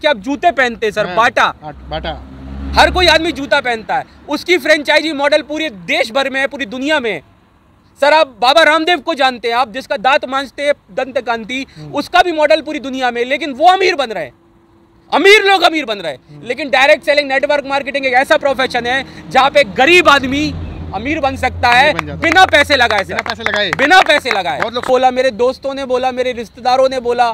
जिसके आप जूते पहनते हैं सर, बाटा बाटा हर कोई आदमी जूता पहनता है, उसकी फ्रेंचाइजी मॉडल पूरे देश भर में है, पूरी दुनिया में। सर आप बाबा रामदेव को जानते हैं, आप जिसका दांत मांझते हैं दंत कांति, उसका भी मॉडल पूरी दुनिया में, लेकिन वो अमीर बन रहे हैं, अमीर लोग अमीर बन रहे हैं। लेकिन डायरेक्ट सेलिंग नेटवर्क मार्केटिंग एक ऐसा प्रोफेशन है जहां पे गरीब आदमी अमीर बन सकता है बिना पैसे लगाए, बिना पैसे लगाए। बहुत लोग बोला, मेरे दोस्तों ने बोला, मेरे रिश्तेदारों ने बोला,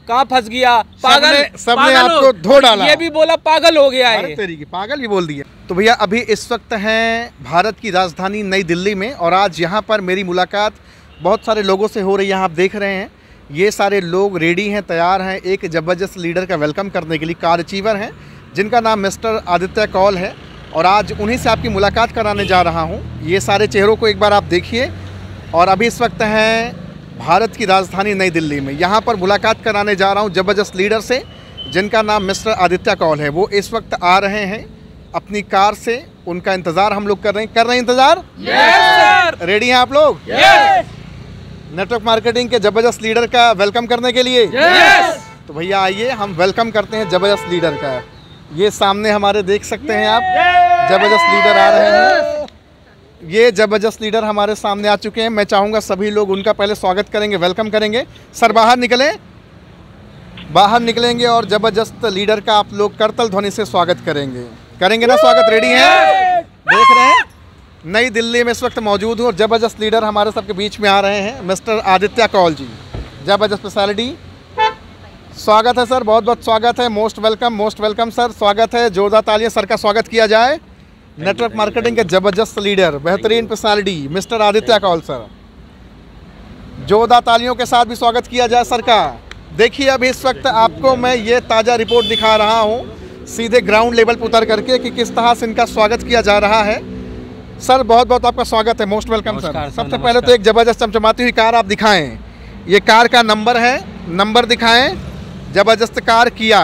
कहाँ फंस गया पागल, सबने आपको धो डाला। ये भी बोला पागल हो गया है, तेरी की पागल भी बोल दिया। तो भैया अभी इस वक्त हैं भारत की राजधानी नई दिल्ली में, और आज यहाँ पर मेरी मुलाकात बहुत सारे लोगों से हो रही है। आप देख रहे हैं ये सारे लोग रेडी हैं, तैयार हैं एक ज़बरदस्त लीडर का वेलकम करने के लिए। कार अचीवर हैं जिनका नाम मिस्टर आदित्य कौल है, और आज उन्हीं से आपकी मुलाकात कराने जा रहा हूं। ये सारे चेहरों को एक बार आप देखिए। और अभी इस वक्त हैं भारत की राजधानी नई दिल्ली में, यहाँ पर मुलाकात कराने जा रहा हूं ज़बरदस्त लीडर से जिनका नाम मिस्टर आदित्य कौल है। वो इस वक्त आ रहे हैं अपनी कार से, उनका इंतज़ार हम लोग कर रहे हैं इंतज़ार। yes, रेडी हैं आप लोग? yes. नेटवर्क मार्केटिंग के ज़बरदस्त लीडर का वेलकम करने के लिए। yes. तो भैया आइए हम वेलकम करते हैं ज़बरदस्त लीडर का। ये सामने हमारे देख सकते हैं आप, ज़बरदस्त लीडर आ रहे हैं। ये ज़बरदस्त लीडर हमारे सामने आ चुके हैं। मैं चाहूँगा सभी लोग उनका पहले स्वागत करेंगे, वेलकम करेंगे। सर बाहर निकलें, बाहर निकलेंगे और ज़बरदस्त लीडर का आप लोग करतल ध्वनि से स्वागत करेंगे ना स्वागत? रेडी हैं? देख रहे हैं नई दिल्ली में इस वक्त मौजूद हूँ और ज़बरदस्त लीडर हमारे सबके बीच में आ रहे हैं, मिस्टर आदित्य कौल जी। ज़बरदस्त स्पेशलिटी, स्वागत है सर, बहुत बहुत स्वागत है। मोस्ट वेलकम सर, स्वागत है। जोरदार तालियां सर का स्वागत किया जाए। नेटवर्क मार्केटिंग के ज़बरदस्त लीडर, बेहतरीन personality mister Aditya Kaul sir, जोरदार तालियों के साथ भी स्वागत किया जाए सर का। देखिए अभी इस वक्त आपको मैं ये ताज़ा रिपोर्ट दिखा रहा हूँ सीधे ग्राउंड लेवल पर उतर करके कि किस तरह से इनका स्वागत किया जा रहा है। सर बहुत बहुत आपका स्वागत है, मोस्ट वेलकम सर। सबसे पहले तो एक ज़बरदस्त चमचमाती हुई कार आप दिखाएँ, ये कार का नंबर है, नंबर दिखाएँ। ज़बरदस्त कार किया,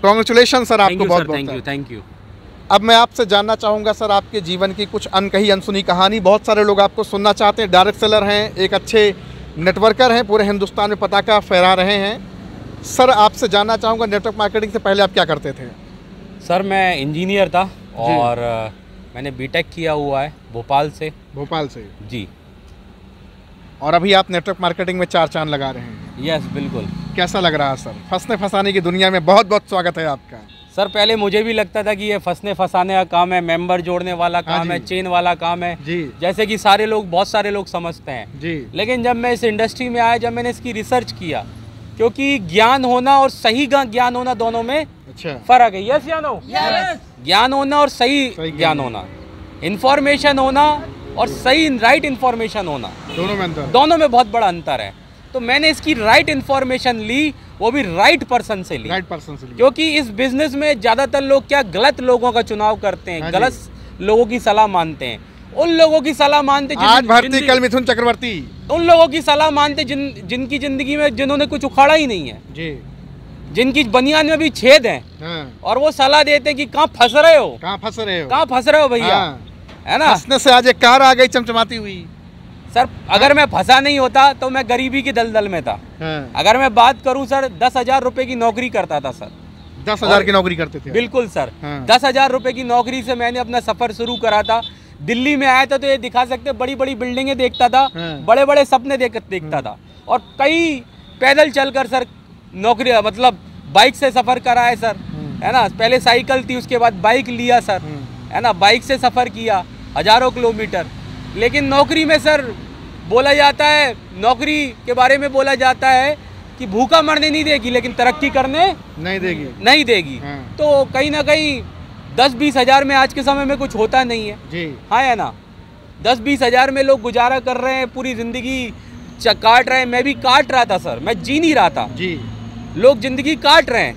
कॉन्ग्रेचुलेशन सर आपको, बहुत बहुत थैंक यू। अब मैं आपसे जानना चाहूँगा सर आपके जीवन की कुछ अनकही अनसुनी कहानी। बहुत सारे लोग आपको सुनना चाहते हैं, डायरेक्ट सेलर हैं, एक अच्छे नेटवर्कर हैं, पूरे हिंदुस्तान में पताका फहरा रहे हैं। सर आपसे जानना चाहूँगा नेटवर्क मार्केटिंग से पहले आप क्या करते थे? सर मैं इंजीनियर था और मैंने बीटेक किया हुआ है भोपाल से जी। और अभी आप नेटवर्क मार्केटिंग में चार चांद लगा रहे हैं। यस बिल्कुल। कैसा लग रहा है सर? फंसने फंसाने की दुनिया में बहुत बहुत स्वागत है आपका। सर पहले मुझे भी लगता था कि ये फंसने फंसाने का काम है, मेंबर जोड़ने वाला काम है, चेन वाला काम है जी, जैसे कि बहुत सारे लोग समझते हैं जी। लेकिन जब मैं इस इंडस्ट्री में आया, जब मैंने इसकी रिसर्च किया, क्योंकि ज्ञान होना और सही ज्ञान होना दोनों में फर्क है। यस या नो? ज्ञान होना और सही ज्ञान होना, इंफॉर्मेशन होना और सही राइट इंफॉर्मेशन होना, दोनों में बहुत बड़ा अंतर है। तो मैंने इसकी राइट इंफॉर्मेशन ली, वो भी राइट पर्सन से ली। क्योंकि इस बिजनेस में ज्यादातर लोग क्या गलत लोगों का चुनाव करते हैं, गलत लोगों की सलाह मानते हैं, उन लोगों की सलाह मानते आज भारती कल मिथुन चक्रवर्ती, उन लोगों की सलाह मानते जिनकी जिंदगी में जिन्होंने कुछ उखाड़ा ही नहीं है जी, जिनकी बनियान में भी छेद है और वो सलाह देते हैं कि कहाँ फंस रहे हो भैया, है ना? फंसने से आज एक कार आ गई चमचमाती हुई। सर अगर मैं फंसा नहीं होता तो मैं गरीबी की दलदल में था। अगर मैं बात करूं सर, 10,000 रुपए की नौकरी करता था सर। 10,000 की नौकरी करते थे? बिल्कुल सर। 10,000 रुपए की नौकरी से मैंने अपना सफर शुरू करा था। दिल्ली में आया था तो ये दिखा सकते, बड़ी बड़ी बिल्डिंगें देखता था, बड़े बड़े सपने देखता था, और कई पैदल चलकर सर नौकरी, मतलब बाइक से सफर करा है सर, है ना? पहले साइकिल थी, उसके बाद बाइक लिया सर, है ना? बाइक से सफर किया हजारों किलोमीटर। लेकिन नौकरी में सर बोला जाता है, नौकरी के बारे में बोला जाता है कि भूखा मरने नहीं देगी लेकिन तरक्की करने नहीं देगी। तो कहीं ना कहीं 10-20 हज़ार में आज के समय में कुछ होता नहीं है जी, हाँ है ना? 10-20 हज़ार में लोग गुजारा कर रहे हैं, पूरी जिंदगी काट रहे हैं। मैं भी काट रहा था सर, मैं जी नहीं रहा था जी। लोग जिंदगी काट रहे हैं,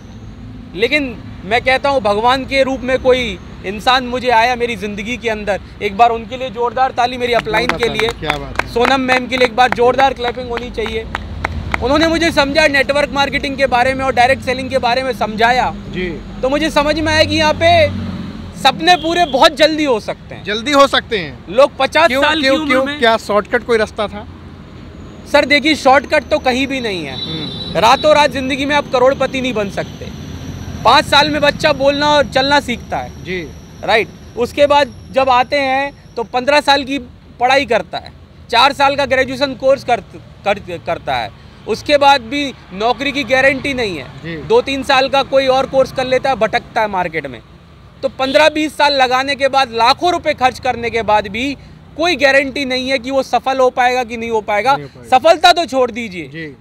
लेकिन मैं कहता हूँ भगवान के रूप में कोई इंसान मुझे आया मेरी ज़िंदगी के अंदर। एक बार उनके लिए जोरदार ताली, मेरी अपलाइन के लिए, क्या बात है। सोनम मैम के लिए एक बार जोरदार क्लैपिंग होनी चाहिए। उन्होंने मुझे समझा नेटवर्क मार्केटिंग के बारे में और डायरेक्ट सेलिंग के बारे में समझाया जी, तो मुझे समझ में आया कि यहाँ पे सपने पूरे बहुत जल्दी हो सकते हैं। लोग 50 साल की उम्र में, क्या शॉर्टकट कोई रास्ता था? सर देखिए, शॉर्टकट तो कहीं भी नहीं है। रातों रात जिंदगी में आप करोड़पति नहीं बन सकते, 5 साल में बच्चा बोलना और चलना सीखता है जी, राइट। उसके बाद जब आते हैं तो 15 साल की पढ़ाई करता है, 4 साल का ग्रेजुएशन कोर्स करता है। उसके बाद भी नौकरी की गारंटी नहीं है, 2-3 साल का कोई और कोर्स कर लेता है, भटकता है मार्केट में। तो 15-20 साल लगाने के बाद, लाखों रुपए खर्च करने के बाद भी कोई गारंटी नहीं है कि वो सफल हो पाएगा कि नहीं हो पाएगा। सफलता तो छोड़ दीजिए,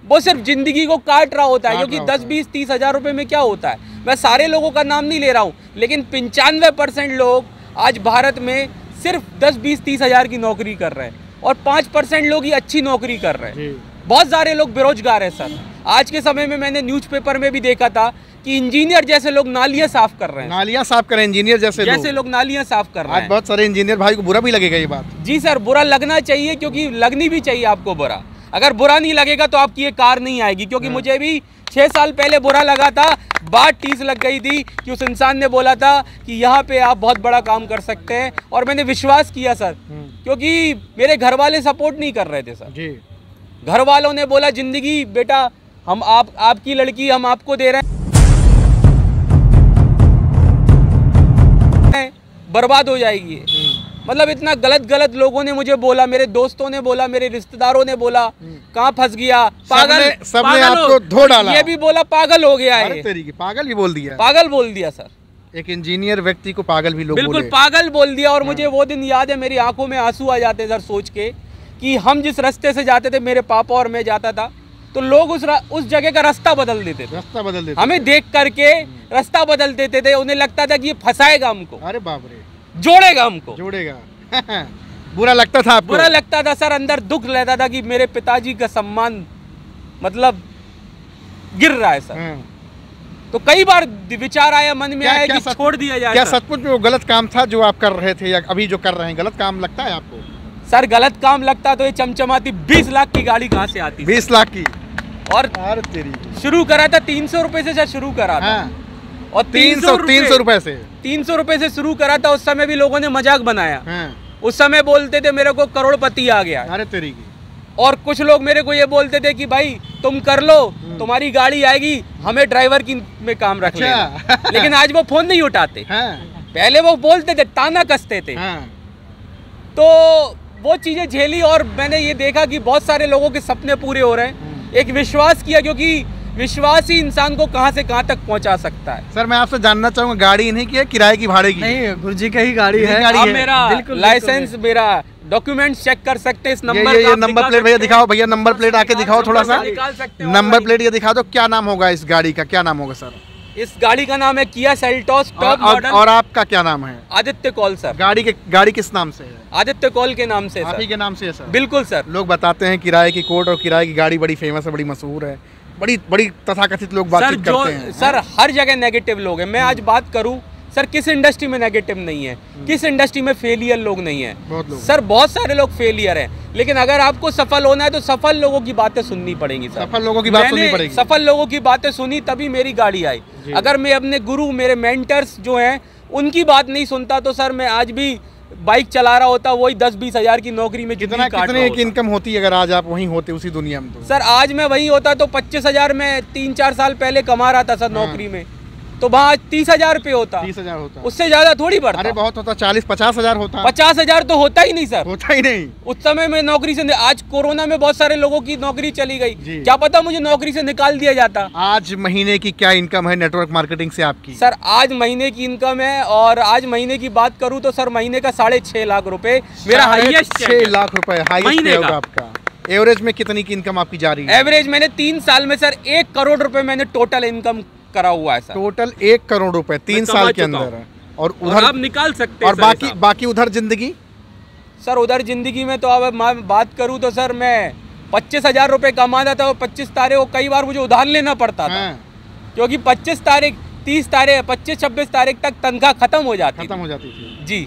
वो सिर्फ जिंदगी को काट रहा होता है, क्योंकि 10-20-30 हज़ार रुपए में क्या होता है। मैं सारे लोगों का नाम नहीं ले रहा हूँ, लेकिन 95% लोग आज भारत में सिर्फ 10-20-30 हज़ार की नौकरी कर रहे हैं और 5% लोग ही अच्छी नौकरी कर रहे हैं। बहुत सारे लोग बेरोजगार हैं सर। आज के समय में मैंने न्यूज़पेपर में भी देखा था कि इंजीनियर जैसे लोग नालियां साफ कर रहे हैं। नालियां साफ कर रहे हैं इंजीनियर जैसे लोग नालियां साफ कर रहे हैं। आज बहुत सारे इंजीनियर भाई को बुरा भी लगेगा ये बात। जी सर, बुरा लगना चाहिए, क्योंकि लगनी भी चाहिए आपको बुरा। अगर बुरा नहीं लगेगा तो आपकी ये कार नहीं आएगी, क्योंकि मुझे भी 6 साल पहले बुरा लगा था। बात टीस लग गई थी कि उस इंसान ने बोला था कि यहाँ पे आप बहुत बड़ा काम कर सकते हैं, और मैंने विश्वास किया सर, क्योंकि मेरे घर वाले सपोर्ट नहीं कर रहे थे सर जी। घर वालों ने बोला जिंदगी बेटा हम आपकी लड़की हम आपको दे रहे हैं, बर्बाद हो जाएगी। मतलब इतना गलत लोगों ने मुझे बोला, मेरे दोस्तों ने बोला, मेरे रिश्तेदारों ने बोला, कहाँ फंस गया पागल, सबने आपको धो डाला। ये भी बोला पागल हो गया है, पागल भी बोल दिया, पागल बोल दिया सर। एक इंजीनियर व्यक्ति को पागल भी लोग बिल्कुल पागल बोल दिया। और मुझे वो दिन याद है, मेरी आंखों में आंसू आ जाते सर सोच के कि हम जिस रास्ते से जाते थे, मेरे पापा और मैं जाता था, तो लोग उस जगह का रास्ता बदल देते थे, हमें देख करके रास्ता बदल देते थे। उन्हें लगता था कि ये फंसाएगा हमको, अरे बाप रे, जोड़ेगा हमको, जोड़ेगा। बुरा लगता था आपको? बुरा लगता था सर, अंदर दुख रहता था कि मेरे पिताजी का सम्मान मतलब गिर रहा है सर। तो कई बार विचार आया मन में आया कि छोड़ दिया जाए। क्या सचमुच में वो गलत काम था जो आप कर रहे थे, या अभी जो कर रहे हैं गलत काम लगता है आपको? सर गलत काम लगता तो ये चमचमाती 20 लाख की गाड़ी कहाँ से आती? 20 लाख की। और शुरू करा था 300 रुपए से सर, शुरू करा था। और 300 रुपए से शुरू करा था। उस समय भी लोगों ने मजाक बनाया। उस समय बोलते थे मेरे को करोड़पति आ गया। अरे तेरी की। और कुछ लोग मेरे को ये बोलते थे कि भाई तुम कर लो, तुम्हारी गाड़ी आएगी, हमें ड्राइवर की में काम रख लेना। लेकिन आज वो फोन नहीं उठाते। पहले वो बोलते थे, ताना कसते थे। तो वो चीजें झेली और मैंने ये देखा कि बहुत सारे लोगों के सपने पूरे हो रहे हैं। एक विश्वास किया, क्योंकि विश्वास ही इंसान को कहां से कहां तक पहुंचा सकता है। सर मैं आपसे जानना चाहूंगा, गाड़ी इन्हीं की है, किराए की, भाड़े की? नहीं, गुरुजी का ही गाड़ी है। अब मेरा लाइसेंस, मेरा डॉक्यूमेंट्स चेक कर सकते हैं। इस नंबर ये नंबर प्लेट भैया दिखाओ, भैया नंबर प्लेट आके दिखाओ थोड़ा सा। नंबर प्लेट ये दिखा दो, क्या नाम होगा इस गाड़ी का, क्या नाम होगा सर? इस गाड़ी का नाम है किया सेल्टोस टॉप मॉडल। और आपका क्या नाम है? Aditya call sir. गाड़ी किस नाम से है? आदित्य कॉल के नाम से। आप ही के नाम से है सर? बिल्कुल सर। लोग बताते हैं किराए की कोर्ट और किराए की गाड़ी बड़ी फेमस है, बड़ी मशहूर है, बड़ी तथाकथित लोग बातचीत करते हैं। सर हर जगह नेगेटिव लोग हैं। मैं आज बात करूं सर, किस इंडस्ट्री में नेगेटिव नहीं है, किस इंडस्ट्री में फेलियर लोग नहीं है? सर बहुत सारे लोग फेलियर हैं, लेकिन अगर आपको सफल होना है तो सफल लोगों की बातें सुननी पड़ेंगी सर। सफल लोगों की बात सुननी पड़ेगी। सफल लोगों की बातें सुनी तभी मेरी गाड़ी आई। अगर मैं अपने गुरु, मेरे मेंटर्स जो हैं, उनकी बात नहीं सुनता तो सर मैं आज भी बाइक चला रहा होता, वही 10-20 हज़ार की नौकरी में कितने की इनकम होती है अगर आज आप वहीं होते उसी दुनिया में? तो सर आज मैं वही होता तो 25 हज़ार में 3-4 साल पहले कमा रहा था सर नौकरी में, तो वहाँ 30,000 पे होता। 30,000 होता, उससे ज्यादा थोड़ी बढ़ता। अरे बहुत होता, 40-50 हज़ार होता। 50 हज़ार तो होता ही नहीं सर, होता ही नहीं। उस समय में नौकरी से, आज कोरोना में बहुत सारे लोगों की नौकरी चली गई, क्या पता मुझे नौकरी से निकाल दिया जाता। आज महीने की क्या इनकम है नेटवर्क मार्केटिंग से आपकी? सर आज महीने की इनकम है, और आज महीने की बात करूँ तो सर महीने का 6.5 लाख रुपए मेरा हाईएस्ट। 6 लाख रुपए हाईएस्ट होगा आपका। एवरेज में कितनी की इनकम आपकी जा रही है? एवरेज मैंने 3 साल में सर 1 करोड़ रुपए मैंने टोटल इनकम करा हुआ है सर। टोटल 1 करोड़ रुपए 3 साल के अंदर है। और उधर आप निकाल सकते हैं। और बाकी उधर जिंदगी? सर उधर जिंदगी में तो अब मैं बात करूं तो सर मैं 25,000 रुपए कमाता था, और 25 तारीख को कई बार मुझे उधार लेना पड़ता था, क्योंकि 25 तारीख 30 तारीख 25-26 तारीख तक तनख्वाह खत्म हो जाती थी जी।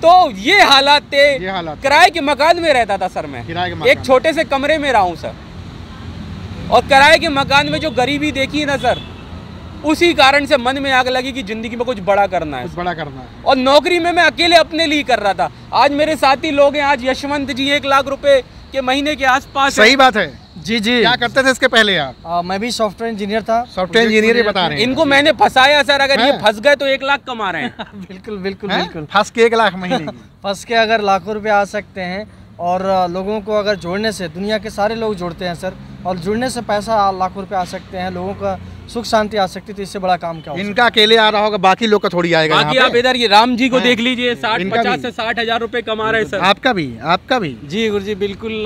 तो ये हालात थे। किराए के मकान में रहता था सर मैं, एक छोटे से कमरे में रहा हूँ सर, और किराए के मकान में जो गरीबी देखी ना सर, उसी कारण से मन में आग लगी कि जिंदगी में कुछ बड़ा करना है, और नौकरी में मैं अकेले अपने लिए कर रहा था। आज मेरे साथी लोग हैं, आज यशवंत जी 1 लाख रुपए के महीने के आसपास। सही बात है जी जी। क्या करते थे इसके पहले आप? मैं भी सॉफ्टवेयर इंजीनियर था। सॉफ्टवेयर इंजीनियर ही बता रहे हैं। इनको मैंने फंसाया सर, अगर ये फंस गए तो 1 लाख कमा रहे हैं। बिल्कुल बिल्कुल बिल्कुल। फंस के 1 लाख महीने की। फंस के अगर लाखों रुपए आ सकते हैं, और लोगों को अगर जोड़ने से, दुनिया के सारे लोग जोड़ते हैं सर, और जुड़ने से पैसा लाखों रुपए आ सकते हैं, लोगों का सुख शांति आ सकती है, तो इससे बड़ा काम क्या हो? इनका अकेले आ रहा होगा, बाकी लोग का थोड़ी आएगा। बाकी आप इधर ये राम जी को देख लीजिए, 50 भी। से 60 हजार रुपए कमा रहे हैं सर। आपका भी जी गुरुजी, बिल्कुल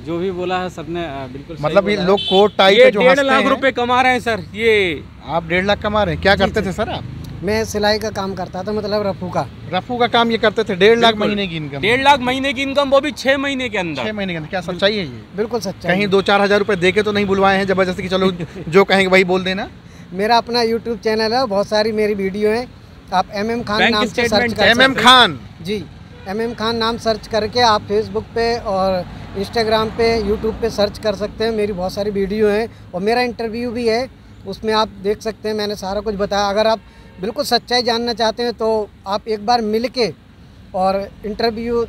जो भी बोला है सबने बिल्कुल मतलब ये लोग कोट टाई ये पे जो 1.5 लाख रुपए कमा रहे हैं सर। ये आप 1.5 लाख कमा रहे हैं। क्या करते थे सर आप? मैं सिलाई का काम करता था, मतलब रफू का काम ये करते थे। 1.5 लाख महीने की इनकम। 1.5 लाख महीने की इनकम, वो भी 6 महीने के अंदर। 6 महीने के अंदर। क्या सच्चाई है ये? बिल्कुल सच्चाई। कहीं 2-4 हजार रुपए देके तो नहीं बुलवाए हैं जबरदस्ती कि चलो जो कहेंगे वही बोल देना? मेरा अपना यूट्यूब चैनल है, बहुत सारी मेरी वीडियो है, आप MM खान नाम से सर्च कर सकते हैं। MM खान जी, MM खान नाम सर्च करके आप फेसबुक पे और इंस्टाग्राम पे, यूट्यूब पे सर्च कर सकते हैं। मेरी बहुत सारी वीडियो हैं और मेरा इंटरव्यू भी है, उसमें आप देख सकते हैं, मैंने सारा कुछ बताया। अगर आप बिल्कुल सच्चाई जानना चाहते हैं तो आप एक बार मिल के और इंटरव्यू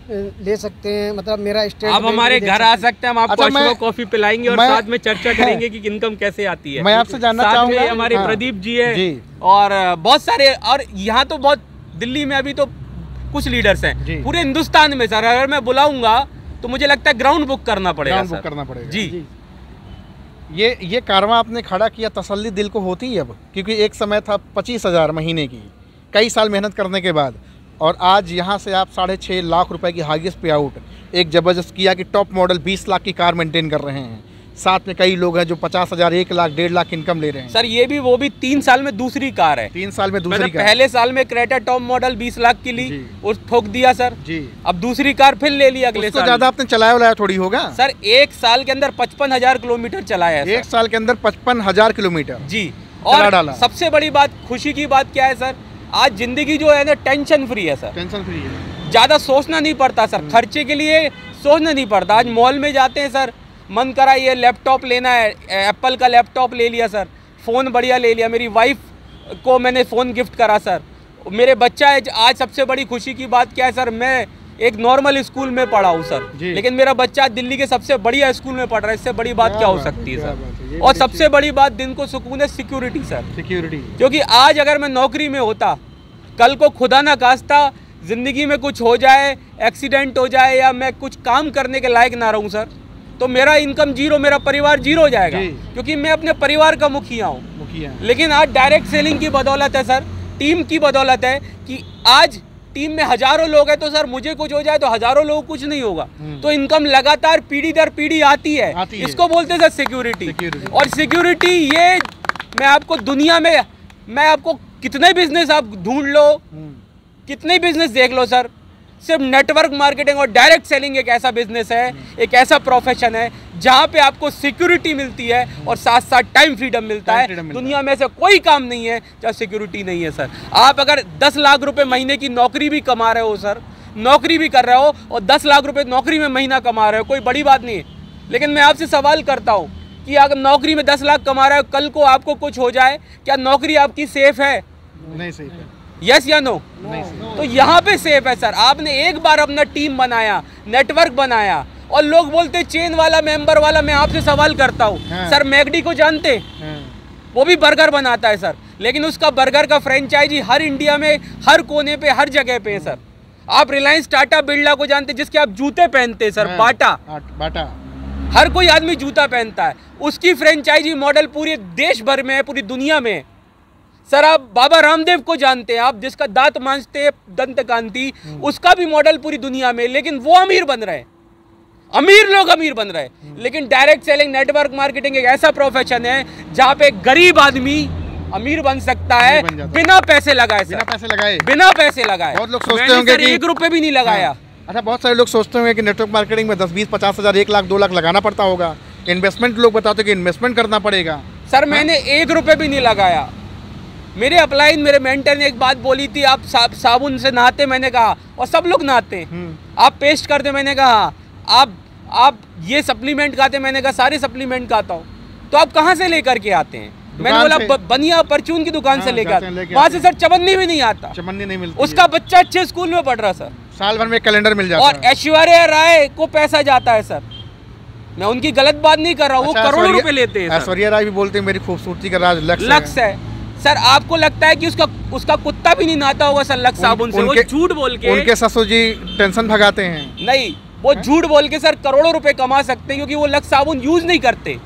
ले सकते हैं। मतलब मेरा स्टेट आप हमारे घर आ सकते हैं, हम आपको अच्छा, कॉफी पिलाएंगे और साथ में चर्चा करेंगे कि इनकम कैसे आती है। मैं आपसे जानना चाहूँगा। हमारे प्रदीप जी है और बहुत सारे, और यहाँ तो बहुत, दिल्ली में अभी तो कुछ लीडर्स हैं, पूरे हिंदुस्तान में सर। अगर मैं बुलाऊंगा तो मुझे लगता है ग्राउंड बुक करना पड़ेगा। जी। ये कारवां आपने खड़ा किया, तसल्ली दिल को होती है अब, क्योंकि एक समय था 25,000 महीने की, कई साल मेहनत करने के बाद, और आज यहाँ से आप 6.5 लाख रुपए की हाईएस्ट पे आउट एक जबरदस्त किया कि टॉप मॉडल 20 लाख की कार मेंटेन कर रहे हैं। साथ में कई लोग हैं जो 50,000, 1 लाख, 1.5 लाख इनकम ले रहे हैं। सर ये भी, वो भी 3 साल में दूसरी कार है। 3 साल में दूसरी कार। पहले साल में क्रेटा टॉप मॉडल 20 लाख की ली, और ठोक दिया सर जी। अब दूसरी कार फिर ले ली अगले साल। ज्यादा आपने चलाया थोड़ी होगा सर। 1 साल के अंदर 55,000 किलोमीटर चलाया है। 1 साल के अंदर 55,000 किलोमीटर जी। और सबसे बड़ी बात, खुशी की बात क्या है सर, आज जिंदगी जो है ना टेंशन फ्री है सर। टेंशन फ्री है, ज्यादा सोचना नहीं पड़ता सर, खर्चे के लिए सोचना नहीं पड़ता। आज मॉल में जाते हैं सर, मन करा ये लैपटॉप लेना है, एप्पल का लैपटॉप ले लिया सर, फ़ोन बढ़िया ले लिया। मेरी वाइफ को मैंने फ़ोन गिफ्ट करा सर। मेरे बच्चा है, आज सबसे बड़ी खुशी की बात क्या है सर, मैं एक नॉर्मल स्कूल में पढ़ा हूँ सर, लेकिन मेरा बच्चा दिल्ली के सबसे बढ़िया स्कूल में पढ़ रहा है। इससे बड़ी बात क्या हो सकती है सर? और सबसे बड़ी बात, दिन को सुकून है, सिक्योरिटी सर। सिक्योरिटी, क्योंकि आज अगर मैं नौकरी में होता, कल को खुदा ना खास्ता ज़िंदगी में कुछ हो जाए, एक्सीडेंट हो जाए, या मैं कुछ काम करने के लायक ना रहूँ सर, तो मेरा इनकम जीरो, मेरा परिवार जीरो हो जाएगा, क्योंकि मैं अपने परिवार का मुखिया हूँ। लेकिन आज डायरेक्ट सेलिंग की बदौलत है सर, टीम की बदौलत है कि आज टीम में हजारों लोग हैं, तो सर मुझे कुछ हो जाए तो हजारों लोग कुछ नहीं होगा, तो इनकम लगातार पीढ़ी दर पीढ़ी आती है। इसको बोलते हैं सर सिक्योरिटी। और सिक्योरिटी ये, मैं आपको दुनिया में, मैं आपको कितने बिजनेस आप ढूंढ लो, कितने बिजनेस देख लो सर, सिर्फ नेटवर्क मार्केटिंग और डायरेक्ट सेलिंग एक ऐसा बिजनेस है, एक ऐसा प्रोफेशन है जहाँ पे आपको सिक्योरिटी मिलती है और साथ साथ टाइम फ्रीडम मिलता है। दुनिया में ऐसा कोई काम नहीं है जहाँ सिक्योरिटी नहीं है सर। आप अगर 10 लाख रुपए महीने की नौकरी भी कमा रहे हो सर, नौकरी भी कर रहे हो और 10 लाख रुपए नौकरी में महीना कमा रहे हो, कोई बड़ी बात नहीं है। लेकिन मैं आपसे सवाल करता हूँ कि अगर नौकरी में 10 लाख कमा रहे हो, कल को आपको कुछ हो जाए, क्या नौकरी आपकी सेफ है? नहीं सेफ है। यस या नो? तो यहाँ पे सेफ है सर। आपने एक बार अपना टीम बनाया, नेटवर्क बनाया, और लोग बोलते चेन वाला, मेंबर वाला। मैं आपसे सवाल करता हूँ सर, मैकडी को जानते? वो भी बर्गर बनाता है सर, लेकिन उसका बर्गर का फ्रेंचाइजी हर इंडिया में, हर कोने पे, हर जगह पे है सर। आप रिलायंस टाटा बिरला को जानते, जिसके आप जूते पहनते हैं सर, बाटा। हर कोई आदमी जूता पहनता है, उसकी फ्रेंचाइजी मॉडल पूरे देश भर में है, पूरी दुनिया में। सर आप बाबा रामदेव को जानते हैं, आप जिसका दांत मांजते हैं, दंत कांति, उसका भी मॉडल पूरी दुनिया में, लेकिन वो अमीर बन रहे हैं, अमीर लोग अमीर बन रहे हैं। लेकिन डायरेक्ट सेलिंग, नेटवर्क मार्केटिंग एक ऐसा प्रोफेशन है जहाँ पे गरीब आदमी अमीर बन सकता है बिना पैसे लगाए। बिना पैसे लगाए। बहुत लोग सोचते होंगे कि 1 रुपए भी नहीं लगाया। अच्छा, बहुत सारे लोग सोचते होंगे कि नेटवर्क मार्केटिंग में 10, 20, 50 हज़ार, 1 लाख, 2 लाख लगाना पड़ता होगा। इन्वेस्टमेंट लोग बताते हैं कि इन्वेस्टमेंट करना पड़ेगा। सर मैंने 1 रुपए भी नहीं लगाया। मेरे अपलाइन, मेरे मेंटर ने एक बात बोली थी, आप साबुन से नहाते? मैंने कहा, और सब लोग नहाते। आप पेस्ट करते? मैंने कहा। आप ये सप्लीमेंट खाते? मैंने कहा सारे सप्लीमेंट खाता हूँ। तो आप कहाँ से लेकर के आते हैं? मैंने बोला बनिया परचून की दुकान से लेकर। वहाँ से सर चवन्नी भी नहीं आता, चवन्नी नहीं मिलती। उसका बच्चा अच्छे स्कूल में पढ़ रहा सर, साल भर में कैलेंडर मिल जाता है। और ऐश्वर्या राय को पैसा जाता है सर, मैं उनकी गलत बात नहीं कर रहा हूँ, वो करोड़ों रुपए लेते हैं। ऐश्वर्या राय भी बोलते हैं मेरी खूबसूरती का राज लक्स है। सर आपको लगता है कि उसका कुत्ता भी नहीं नहाता होगा सर लक्स साबुन से? वो झूठ बोल के, उनके ससुर जी टेंशन भगाते हैं। नहीं, वो झूठ बोल के सर करोड़ों रुपए कमा सकते हैं क्योंकि वो लक्स साबुन यूज नहीं करते।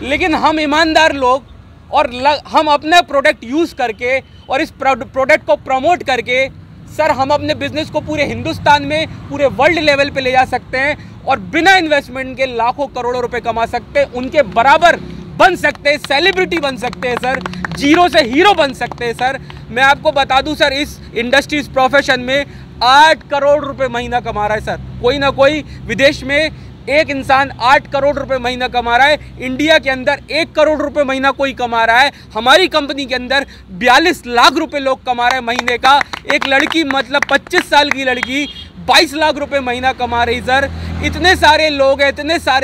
लेकिन हम ईमानदार लोग और हम अपना प्रोडक्ट यूज करके और इस प्रोडक्ट को प्रमोट करके सर हम अपने बिजनेस को पूरे हिंदुस्तान में, पूरे वर्ल्ड लेवल पे ले जा सकते हैं और बिना इन्वेस्टमेंट के लाखों करोड़ों रुपए कमा सकते हैं, उनके बराबर बन सकते हैं, सेलिब्रिटी बन सकते हैं सर, जीरो से हीरो बन सकते हैं सर। मैं आपको बता दूं सर, इस इंडस्ट्री, इस प्रोफेशन में 8 करोड़ रुपए महीना कमा रहा है सर। कोई ना कोई विदेश में एक इंसान 8 करोड़ रुपए महीना कमा रहा है, इंडिया के अंदर 1 करोड़ रुपए महीना कोई कमा रहा है, हमारी कंपनी के अंदर 42 लाख रुपए लोग कमा रहे हैं महीने का। एक लड़की मतलब 25 साल की लड़की 22 लाख रुपए महीना कमा रही सर। इतने सारे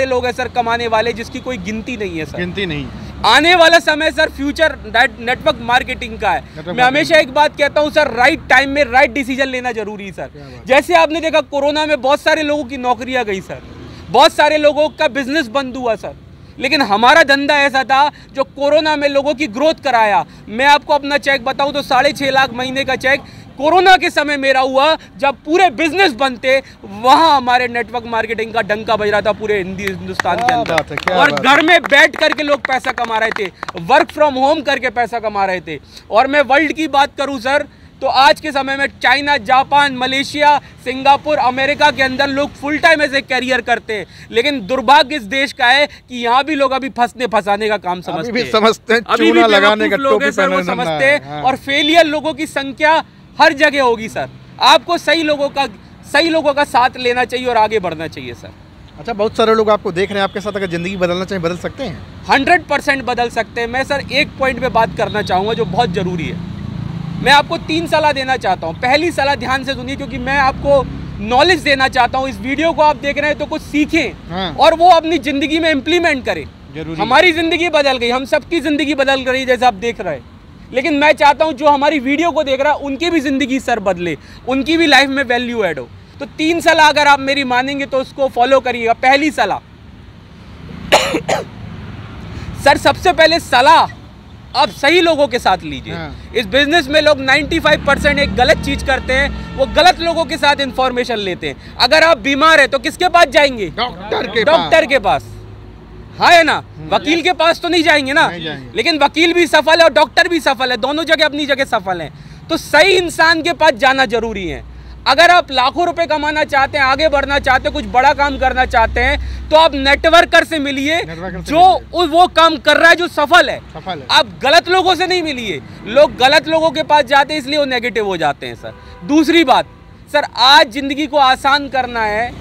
लोग हैं सर कमाने वाले, जिसकी कोई गिनती नहीं है सर, गिनती नहीं। आने वाला समय सर फ्यूचर नेटवर्क मार्केटिंग का है। मैं हमेशा एक बात कहता हूं सर, राइट टाइम में राइट डिसीजन लेना जरूरी है सर। जैसे आपने देखा कोरोना में बहुत सारे लोगों की नौकरियां गई सर, बहुत सारे लोगों का बिजनेस बंद हुआ सर, लेकिन हमारा धंधा ऐसा था जो कोरोना में लोगों की ग्रोथ कराया। मैं आपको अपना चेक बताऊं तो 6.5 लाख महीने का चेक कोरोना के समय मेरा हुआ, जब पूरे बिजनेस बनते वहां हमारे नेटवर्क मार्केटिंग का डंका बज रहा था पूरे हिंदुस्तान के अंदर, और घर में बैठ करके लोग पैसा कमा रहे थे, वर्क फ्रॉम होम करके पैसा कमा रहे थे। और मैं वर्ल्ड की बात करूं सर तो आज के समय में China, Japan, Malaysia, Singapore, America के अंदर लोग फुल टाइम ऐसे कैरियर करते हैं, लेकिन दुर्भाग्य इस देश का है कि यहाँ भी लोग अभी फंसाने का काम समझते हैं, अभी भी लगाने का लोग हैं सर, वो समझते हैं। और फेलियर लोगों की संख्या हर जगह होगी सर। आपको सही लोगों का साथ लेना चाहिए और आगे बढ़ना चाहिए सर। अच्छा, बहुत सारे लोग आपको देख रहे हैं, आपके साथ अगर ज़िंदगी बदलना चाहिए बदल सकते हैं? 100% बदल सकते हैं। मैं सर एक पॉइंट पे बात करना चाहूँगा जो बहुत ज़रूरी है। मैं आपको 3 सलाह देना चाहता हूँ। पहली सलाह ध्यान से सुनिए क्योंकि मैं आपको नॉलेज देना चाहता हूँ। इस वीडियो को आप देख रहे हैं तो कुछ सीखें और वो अपनी ज़िंदगी में इम्प्लीमेंट करें। हमारी ज़िंदगी बदल गई, हम सबकी ज़िंदगी बदल गई जैसे आप देख रहे हैं, लेकिन मैं चाहता हूं जो हमारी वीडियो को देख रहा है उनकी भी ज़िंदगी सर बदले, उनकी भी लाइफ में वैल्यू ऐड हो। तो 3 सलाह अगर आप मेरी मानेंगे तो उसको फॉलो करिएगा। पहली सलाह सर, सबसे पहले सलाह आप सही लोगों के साथ लीजिए। इस बिजनेस में लोग 95% एक गलत चीज करते हैं, वो गलत लोगों के साथ इंफॉर्मेशन लेते हैं। अगर आप बीमार है तो किसके पास जाएंगे? डॉक्टर के पास, हाँ है ना, वकील के पास तो नहीं जाएंगे ना, लेकिन वकील भी सफल है और डॉक्टर भी सफल है, दोनों जगह अपनी जगह सफल हैं। तो सही इंसान के पास जाना जरूरी है। अगर आप लाखों रुपए कमाना चाहते हैं, आगे बढ़ना चाहते हैं, कुछ बड़ा काम करना चाहते हैं, तो आप नेटवर्कर से मिलिए जो वो काम कर रहा है, जो सफल है। आप गलत लोगों से नहीं मिलिए। लोग गलत लोगों के पास जाते हैं इसलिए वो नेगेटिव हो जाते हैं सर। दूसरी बात सर, आज जिंदगी को आसान करना है,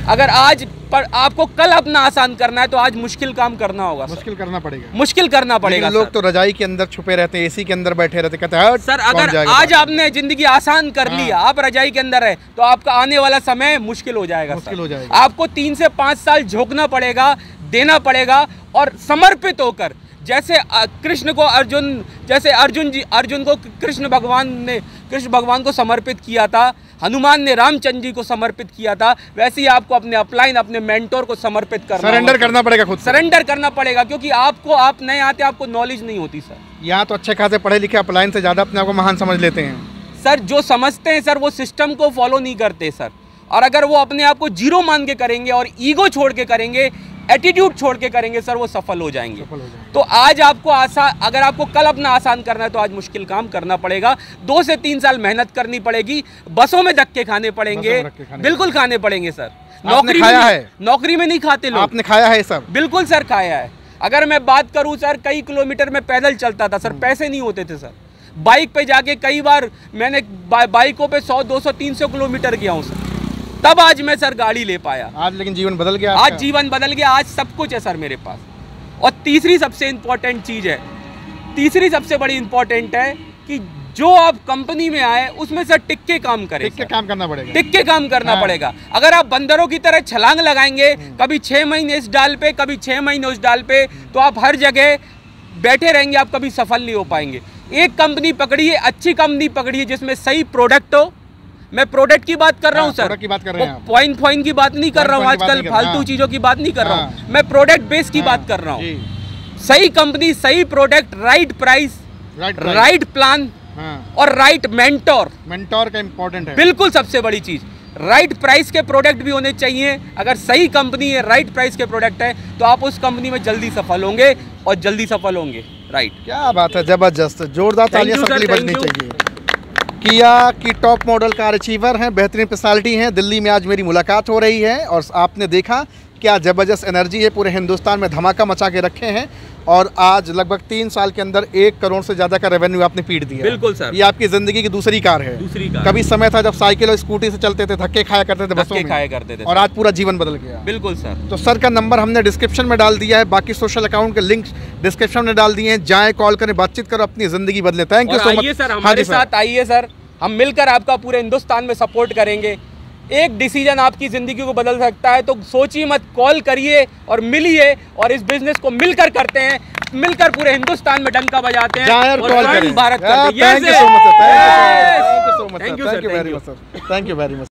अगर आज पर आपको कल अपना आसान करना है तो आज मुश्किल काम करना होगा, मुश्किल करना पड़ेगा। लोग तो रजाई के अंदर छुपे रहते हैं, एसी के अंदर बैठे रहते, कहते हैं सर अगर आज आपने जिंदगी आसान कर लिया, आप रजाई के अंदर है, तो आपका आने वाला समय मुश्किल हो जाएगा। आपको 3 से 5 साल झोंकना पड़ेगा, देना पड़ेगा और समर्पित होकर, जैसे कृष्ण को अर्जुन को कृष्ण भगवान को समर्पित किया था, हनुमान ने रामचंद्र जी को समर्पित किया था, वैसे ही आपको अपने अपलाइन, अपने मेंटोर को समर्पित करना, सरेंडर करना पड़ेगा, खुद सरेंडर करना पड़ेगा, क्योंकि आप नए आते, आपको नॉलेज नहीं होती सर। यहाँ तो अच्छे खासे पढ़े लिखे अपलाइन से ज़्यादा अपने आप को महान समझ लेते हैं सर। जो समझते हैं सर वो सिस्टम को फॉलो नहीं करते सर, और अगर वो अपने आप को जीरो मान के करेंगे और ईगो छोड़ के करेंगे, एटीट्यूड छोड़ के करेंगे सर, वो सफल हो जाएंगे। तो आज आपको अगर आपको कल अपना आसान करना है तो आज मुश्किल काम करना पड़ेगा। 2 से 3 साल मेहनत करनी पड़ेगी, बसों में धक्के खाने पड़ेंगे, बिल्कुल खाने पड़ेंगे सर। नौकरी में नहीं खाते लोग। आपने खाया है सर? बिल्कुल सर, खाया है। अगर मैं बात करूं सर, कई किलोमीटर में पैदल चलता था सर, पैसे नहीं होते थे सर। बाइक पे जाके कई बार मैंने बाइकों पे 100, 200, 300 किलोमीटर गया हूँ सर, तब आज मैं सर गाड़ी ले पाया। आज लेकिन जीवन बदल गया, आज जीवन बदल गया, आज सब कुछ है सर मेरे पास। और तीसरी सबसे इंपॉर्टेंट चीज है, तीसरी सबसे बड़ी इंपॉर्टेंट है कि जो आप कंपनी में आए उसमें सर टिक के काम करें, टिक के काम करना पड़ेगा, टिक के काम करना पड़ेगा। अगर आप बंदरों की तरह छलांग लगाएंगे, कभी 6 महीने इस डाल पे, कभी 6 महीने उस डाल पे, तो आप हर जगह बैठे रहेंगे, आप कभी सफल नहीं हो पाएंगे। एक कंपनी पकड़िए, अच्छी कंपनी पकड़िए जिसमें सही प्रोडक्ट हो। मैं प्रोडक्ट की बात कर रहा हूँ सर, प्रोडक्ट की बात कर रहे हैं आप। पॉइंट की बात नहीं कर रहा हूँ, आजकल फालतू चीजों की बात नहीं कर रहा हूँ, मैं प्रोडक्ट बेस की बात कर रहा हूँ। सही कंपनी, सही product, right price, right plan और राइट मेंटोर का इम्पोर्टेंट है, बिल्कुल सबसे बड़ी चीज। राइट प्राइस के प्रोडक्ट भी होने चाहिए। अगर सही कंपनी है, राइट प्राइस के प्रोडक्ट है, तो आप उस कंपनी में जल्दी सफल होंगे और जल्दी सफल होंगे। राइट, क्या बात है, जबरदस्त, जोरदार तालियां सबके लिए बजनी चाहिए। किया की टॉप मॉडल कार अचीवर हैं, बेहतरीन पर्सनालिटी हैं। दिल्ली में आज मेरी मुलाकात हो रही है और आपने देखा क्या ज़बरदस्त एनर्जी है, पूरे हिंदुस्तान में धमाका मचा के रखे हैं और आज लगभग 3 साल के अंदर 1 करोड़ से ज़्यादा का रेवेन्यू आपने पीट दिया। बिल्कुल सर, ये आपकी ज़िंदगी की दूसरी कार है। दूसरी कार। कभी समय था जब साइकिल और स्कूटी से चलते थे, धक्के खाया करते थे बसों में, खाया करते थे, और आज पूरा जीवन बदल गया। बिल्कुल सर। तो सर का नंबर हमने डिस्क्रिप्शन में डाल दिया है, बाकी सोशल अकाउंट के लिंक डिस्क्रिप्शन में डाल दिए हैं, जाएँ, कॉल करें, बातचीत करो, अपनी ज़िंदगी बदले। Thank you so much sir, हमारे साथ आइए सर, हम मिलकर आपका पूरे हिंदुस्तान में सपोर्ट करेंगे। एक डिसीजन आपकी ज़िंदगी को बदल सकता है, तो सोचिए मत, कॉल करिए और मिलिए और इस बिजनेस को मिलकर करते हैं, मिलकर पूरे हिंदुस्तान में डंका बजाते हैं और भारत करते हैं। Thank you so much, thank you very much, thank you very much.